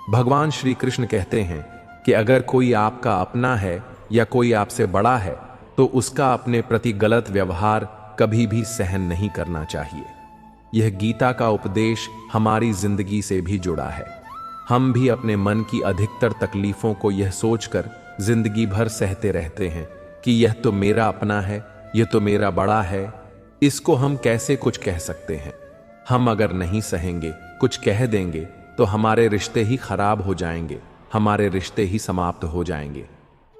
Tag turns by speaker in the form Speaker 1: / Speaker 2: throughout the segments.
Speaker 1: भगवान श्री कृष्ण कहते हैं कि अगर कोई आपका अपना है या कोई आपसे बड़ा है तो उसका अपने प्रति गलत व्यवहार कभी भी सहन नहीं करना चाहिए। यह गीता का उपदेश हमारी जिंदगी से भी जुड़ा है। हम भी अपने मन की अधिकतर तकलीफों को यह सोचकर जिंदगी भर सहते रहते हैं कि यह तो मेरा अपना है, यह तो मेरा बड़ा है, इसको हम कैसे कुछ कह सकते हैं। हम अगर नहीं सहेंगे, कुछ कह देंगे तो हमारे रिश्ते ही खराब हो जाएंगे, हमारे रिश्ते ही समाप्त हो जाएंगे।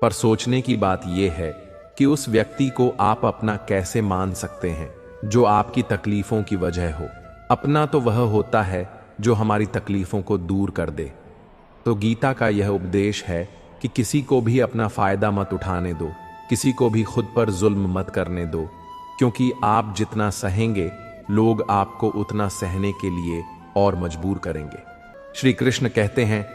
Speaker 1: पर सोचने की बात यह है कि उस व्यक्ति को आप अपना कैसे मान सकते हैं जो आपकी तकलीफों की वजह हो। अपना तो वह होता है जो हमारी तकलीफों को दूर कर दे। तो गीता का यह उपदेश है कि किसी को भी अपना फायदा मत उठाने दो, किसी को भी खुद पर जुल्म मत करने दो, क्योंकि आप जितना सहेंगे लोग आपको उतना सहने के लिए और मजबूर करेंगे। श्री कृष्ण कहते हैं,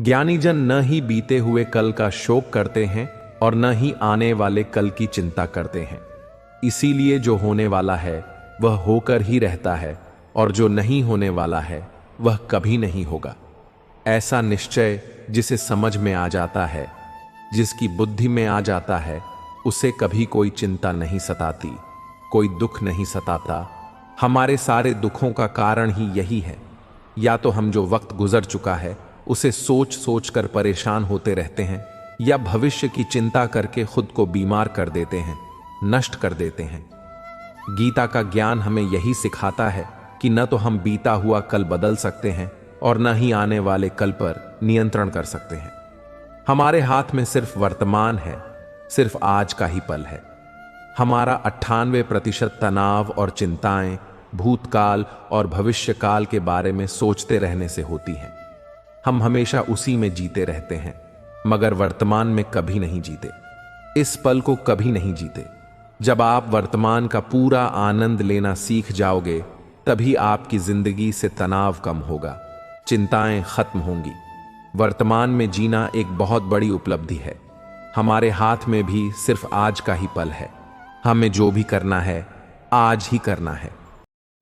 Speaker 1: ज्ञानी जन न ही बीते हुए कल का शोक करते हैं और न ही आने वाले कल की चिंता करते हैं। इसीलिए जो होने वाला है वह होकर ही रहता है और जो नहीं होने वाला है वह कभी नहीं होगा। ऐसा निश्चय जिसे समझ में आ जाता है, जिसकी बुद्धि में आ जाता है, उसे कभी कोई चिंता नहीं सताती, कोई दुख नहीं सताता। हमारे सारे दुखों का कारण ही यही है। या तो हम जो वक्त गुजर चुका है उसे सोच सोच कर परेशान होते रहते हैं, या भविष्य की चिंता करके खुद को बीमार कर देते हैं, नष्ट कर देते हैं। गीता का ज्ञान हमें यही सिखाता है कि न तो हम बीता हुआ कल बदल सकते हैं और न ही आने वाले कल पर नियंत्रण कर सकते हैं। हमारे हाथ में सिर्फ वर्तमान है, सिर्फ आज का ही पल है। हमारा 98% तनाव और चिंताएं भूतकाल और भविष्यकाल के बारे में सोचते रहने से होती हैं। हम हमेशा उसी में जीते रहते हैं, मगर वर्तमान में कभी नहीं जीते, इस पल को कभी नहीं जीते। जब आप वर्तमान का पूरा आनंद लेना सीख जाओगे तभी आपकी जिंदगी से तनाव कम होगा, चिंताएं खत्म होंगी। वर्तमान में जीना एक बहुत बड़ी उपलब्धि है। हमारे हाथ में भी सिर्फ आज का ही पल है। हमें जो भी करना है आज ही करना है।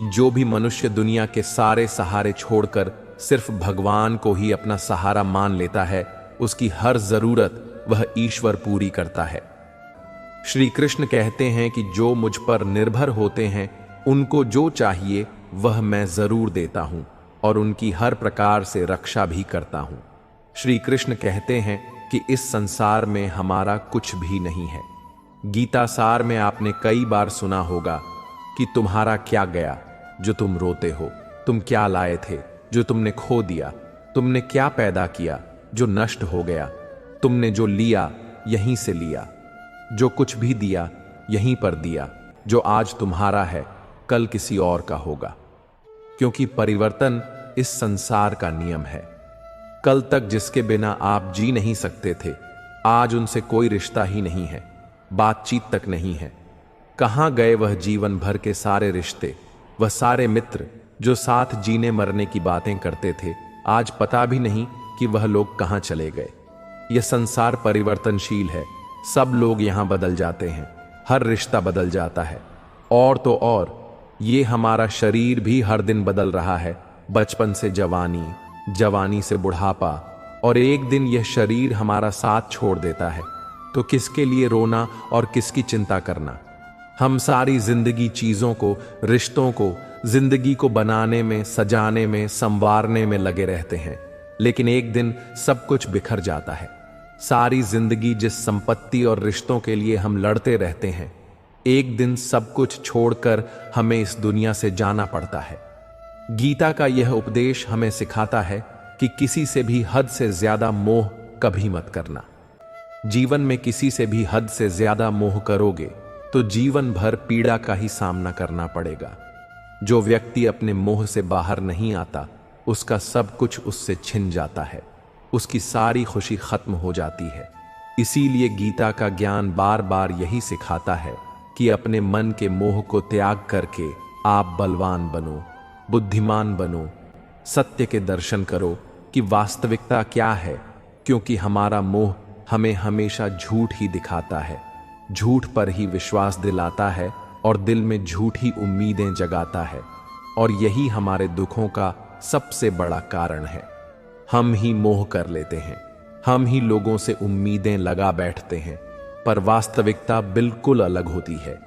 Speaker 1: जो भी मनुष्य दुनिया के सारे सहारे छोड़कर सिर्फ भगवान को ही अपना सहारा मान लेता है, उसकी हर जरूरत वह ईश्वर पूरी करता है। श्री कृष्ण कहते हैं कि जो मुझ पर निर्भर होते हैं उनको जो चाहिए वह मैं जरूर देता हूं और उनकी हर प्रकार से रक्षा भी करता हूं। श्री कृष्ण कहते हैं कि इस संसार में हमारा कुछ भी नहीं है। गीता सार में आपने कई बार सुना होगा कि तुम्हारा क्या गया जो तुम रोते हो, तुम क्या लाए थे जो तुमने खो दिया, तुमने क्या पैदा किया जो नष्ट हो गया, तुमने जो लिया यहीं से लिया, जो कुछ भी दिया यहीं पर दिया, जो आज तुम्हारा है कल किसी और का होगा। क्योंकि परिवर्तन इस संसार का नियम है। कल तक जिसके बिना आप जी नहीं सकते थे, आज उनसे कोई रिश्ता ही नहीं है, बातचीत तक नहीं है। कहां गए वह जीवन भर के सारे रिश्ते, वह सारे मित्र जो साथ जीने मरने की बातें करते थे, आज पता भी नहीं कि वह लोग कहां चले गए। यह संसार परिवर्तनशील है, सब लोग यहां बदल जाते हैं, हर रिश्ता बदल जाता है। और तो और ये हमारा शरीर भी हर दिन बदल रहा है, बचपन से जवानी, जवानी से बुढ़ापा, और एक दिन यह शरीर हमारा साथ छोड़ देता है। तो किसके लिए रोना और किसकी चिंता करना। हम सारी जिंदगी चीजों को, रिश्तों को, जिंदगी को बनाने में, सजाने में, संवारने में लगे रहते हैं, लेकिन एक दिन सब कुछ बिखर जाता है। सारी जिंदगी जिस संपत्ति और रिश्तों के लिए हम लड़ते रहते हैं, एक दिन सब कुछ छोड़कर हमें इस दुनिया से जाना पड़ता है। गीता का यह उपदेश हमें सिखाता है कि किसी से भी हद से ज्यादा मोह कभी मत करना। जीवन में किसी से भी हद से ज्यादा मोह करोगे तो जीवन भर पीड़ा का ही सामना करना पड़ेगा। जो व्यक्ति अपने मोह से बाहर नहीं आता, उसका सब कुछ उससे छिन जाता है, उसकी सारी खुशी खत्म हो जाती है। इसीलिए गीता का ज्ञान बार बार यही सिखाता है कि अपने मन के मोह को त्याग करके आप बलवान बनो, बुद्धिमान बनो, सत्य के दर्शन करो कि वास्तविकता क्या है, क्योंकि हमारा मोह हमें हमेशा झूठ ही दिखाता है, झूठ पर ही विश्वास दिलाता है और दिल में झूठी उम्मीदें जगाता है, और यही हमारे दुखों का सबसे बड़ा कारण है। हम ही मोह कर लेते हैं, हम ही लोगों से उम्मीदें लगा बैठते हैं, पर वास्तविकता बिल्कुल अलग होती है।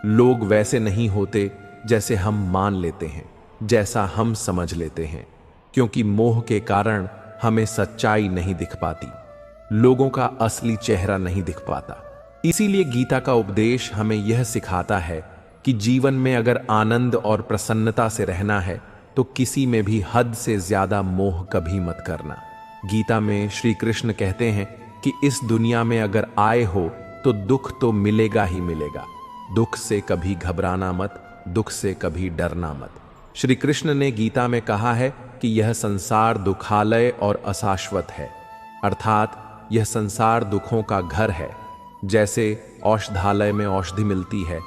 Speaker 1: लोग वैसे नहीं होते जैसे हम मान लेते हैं, जैसा हम समझ लेते हैं, क्योंकि मोह के कारण हमें सच्चाई नहीं दिख पाती, लोगों का असली चेहरा नहीं दिख पाता। इसीलिए गीता का उपदेश हमें यह सिखाता है कि जीवन में अगर आनंद और प्रसन्नता से रहना है तो किसी में भी हद से ज्यादा मोह कभी मत करना। गीता में श्री कृष्ण कहते हैं कि इस दुनिया में अगर आए हो तो दुख तो मिलेगा ही मिलेगा, दुख से कभी घबराना मत, दुख से कभी डरना मत। श्री कृष्ण ने गीता में कहा है कि यह संसार दुखालय और अशाश्वत है, अर्थात यह संसार दुखों का घर है। जैसे औषधालय में औषधि मिलती है,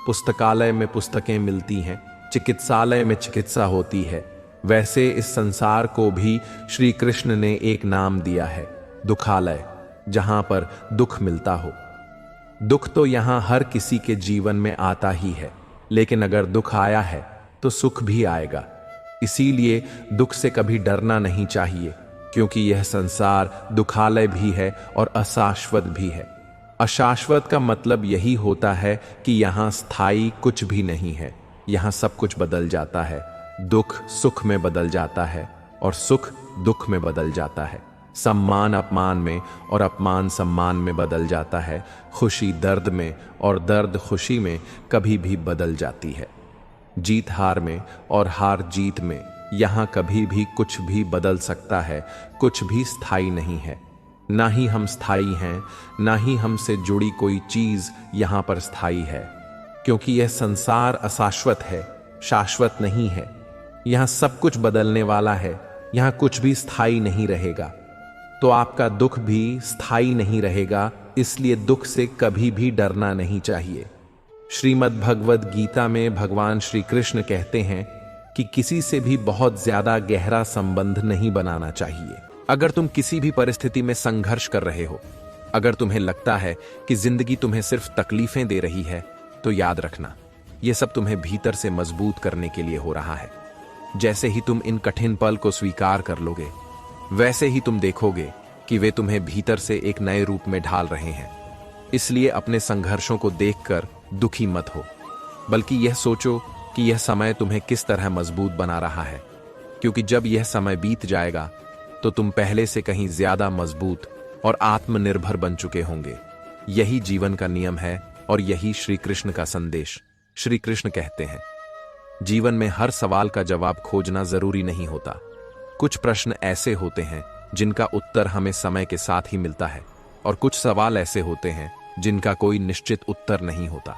Speaker 1: पुस्तकालय में पुस्तकें मिलती हैं, चिकित्सालय में चिकित्सा होती है, वैसे इस संसार को भी श्री कृष्ण ने एक नाम दिया है, दुखालय, जहां पर दुख मिलता हो। दुख तो यहां हर किसी के जीवन में आता ही है, लेकिन अगर दुख आया है तो सुख भी आएगा। इसीलिए दुख से कभी डरना नहीं चाहिए, क्योंकि यह संसार दुखालय भी है और अशाश्वत भी है। अशाश्वत का मतलब यही होता है कि यहां स्थायी कुछ भी नहीं है, यहां सब कुछ बदल जाता है। दुख सुख में बदल जाता है और सुख दुख में बदल जाता है। सम्मान अपमान में और अपमान सम्मान में बदल जाता है। खुशी दर्द में और दर्द खुशी में कभी भी बदल जाती है। जीत हार में और हार जीत में यहाँ कभी भी कुछ भी बदल सकता है, कुछ भी स्थायी नहीं है। ना ही हम स्थायी हैं, ना ही हमसे जुड़ी कोई चीज यहाँ पर स्थायी है, क्योंकि यह संसार अशाश्वत है, शाश्वत नहीं है। यहाँ सब कुछ बदलने वाला है, यहाँ कुछ भी स्थायी नहीं रहेगा। तो आपका दुख भी स्थायी नहीं रहेगा, इसलिए दुख से कभी भी डरना नहीं चाहिए। श्रीमद् भगवद गीता में भगवान श्री कृष्ण कहते हैं कि किसी से भी बहुत ज्यादा गहरा संबंध नहीं बनाना चाहिए। अगर तुम किसी भी परिस्थिति में संघर्ष कर रहे हो, अगर तुम्हें लगता है कि जिंदगी तुम्हें सिर्फ तकलीफें दे रही है, तो याद रखना, यह सब तुम्हें भीतर से मजबूत करने के लिए हो रहा है। जैसे ही तुम इन कठिन पल को स्वीकार कर लोगे, वैसे ही तुम देखोगे कि वे तुम्हें भीतर से एक नए रूप में ढाल रहे हैं। इसलिए अपने संघर्षों को देखकर दुखी मत हो, बल्कि यह सोचो कि यह समय तुम्हें किस तरह मजबूत बना रहा है, क्योंकि जब यह समय बीत जाएगा तो तुम पहले से कहीं ज्यादा मजबूत और आत्मनिर्भर बन चुके होंगे। यही जीवन का नियम है और यही श्री कृष्ण का संदेश। श्री कृष्ण कहते हैं, जीवन में हर सवाल का जवाब खोजना जरूरी नहीं होता। कुछ प्रश्न ऐसे होते हैं जिनका उत्तर हमें समय के साथ ही मिलता है, और कुछ सवाल ऐसे होते हैं जिनका कोई निश्चित उत्तर नहीं होता।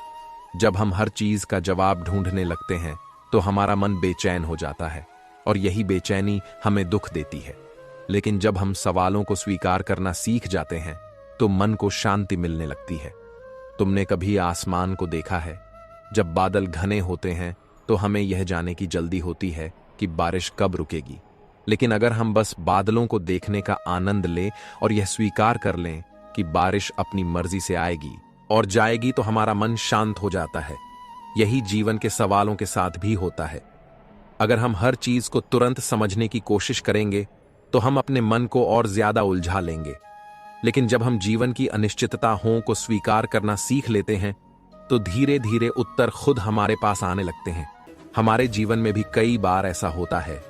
Speaker 1: जब हम हर चीज का जवाब ढूंढने लगते हैं तो हमारा मन बेचैन हो जाता है, और यही बेचैनी हमें दुख देती है। लेकिन जब हम सवालों को स्वीकार करना सीख जाते हैं तो मन को शांति मिलने लगती है। तुमने कभी आसमान को देखा है? जब बादल घने होते हैं तो हमें यह जानने की जल्दी होती है कि बारिश कब रुकेगी। लेकिन अगर हम बस बादलों को देखने का आनंद लें और यह स्वीकार कर लें कि बारिश अपनी मर्जी से आएगी और जाएगी, तो हमारा मन शांत हो जाता है। यही जीवन के सवालों के साथ भी होता है। अगर हम हर चीज को तुरंत समझने की कोशिश करेंगे तो हम अपने मन को और ज्यादा उलझा लेंगे। लेकिन जब हम जीवन की अनिश्चितताओं को स्वीकार करना सीख लेते हैं तो धीरे धीरे उत्तर खुद हमारे पास आने लगते हैं। हमारे जीवन में भी कई बार ऐसा होता है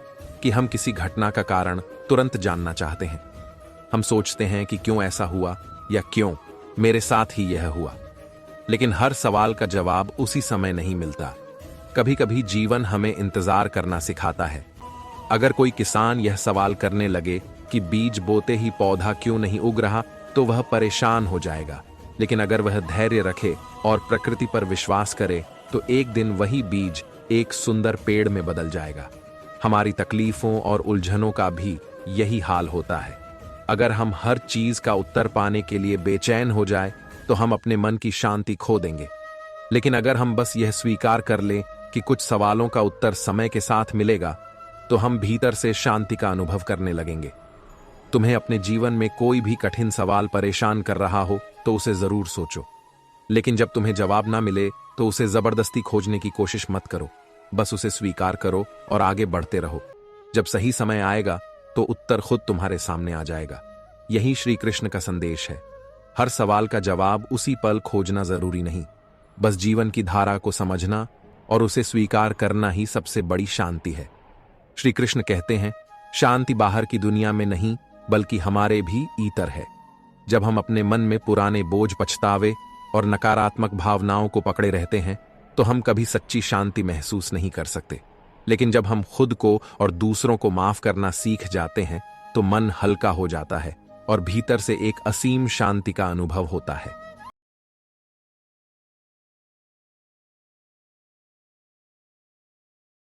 Speaker 1: कि हम किसी घटना का कारण तुरंत जानना चाहते हैं। हम सोचते हैं कि क्यों ऐसा हुआ, या क्यों मेरे साथ ही यह हुआ। लेकिन हर सवाल का जवाब उसी समय नहीं मिलता। कभी कभी जीवन हमें इंतजार करना सिखाता है। अगर कोई किसान यह सवाल करने लगे कि बीज बोते ही पौधा क्यों नहीं उग रहा, तो वह परेशान हो जाएगा। लेकिन अगर वह धैर्य रखे और प्रकृति पर विश्वास करे तो एक दिन वही बीज एक सुंदर पेड़ में बदल जाएगा। हमारी तकलीफों और उलझनों का भी यही हाल होता है। अगर हम हर चीज का उत्तर पाने के लिए बेचैन हो जाए तो हम अपने मन की शांति खो देंगे। लेकिन अगर हम बस यह स्वीकार कर लें कि कुछ सवालों का उत्तर समय के साथ मिलेगा, तो हम भीतर से शांति का अनुभव करने लगेंगे। तुम्हें अपने जीवन में कोई भी कठिन सवाल परेशान कर रहा हो तो उसे जरूर सोचो, लेकिन जब तुम्हें जवाब ना मिले तो उसे जबरदस्ती खोजने की कोशिश मत करो। बस उसे स्वीकार करो और आगे बढ़ते रहो। जब सही समय आएगा तो उत्तर खुद तुम्हारे सामने आ जाएगा। यही श्री कृष्ण का संदेश है। हर सवाल का जवाब उसी पल खोजना जरूरी नहीं, बस जीवन की धारा को समझना और उसे स्वीकार करना ही सबसे बड़ी शांति है। श्री कृष्ण कहते हैं, शांति बाहर की दुनिया में नहीं बल्कि हमारे भी भीतर है। जब हम अपने मन में पुराने बोझ, पछतावे और नकारात्मक भावनाओं को पकड़े रहते हैं तो हम कभी सच्ची शांति महसूस नहीं कर सकते। लेकिन जब हम खुद को और दूसरों को माफ करना सीख जाते हैं तो मन हल्का हो जाता है और भीतर से एक असीम शांति का अनुभव होता है।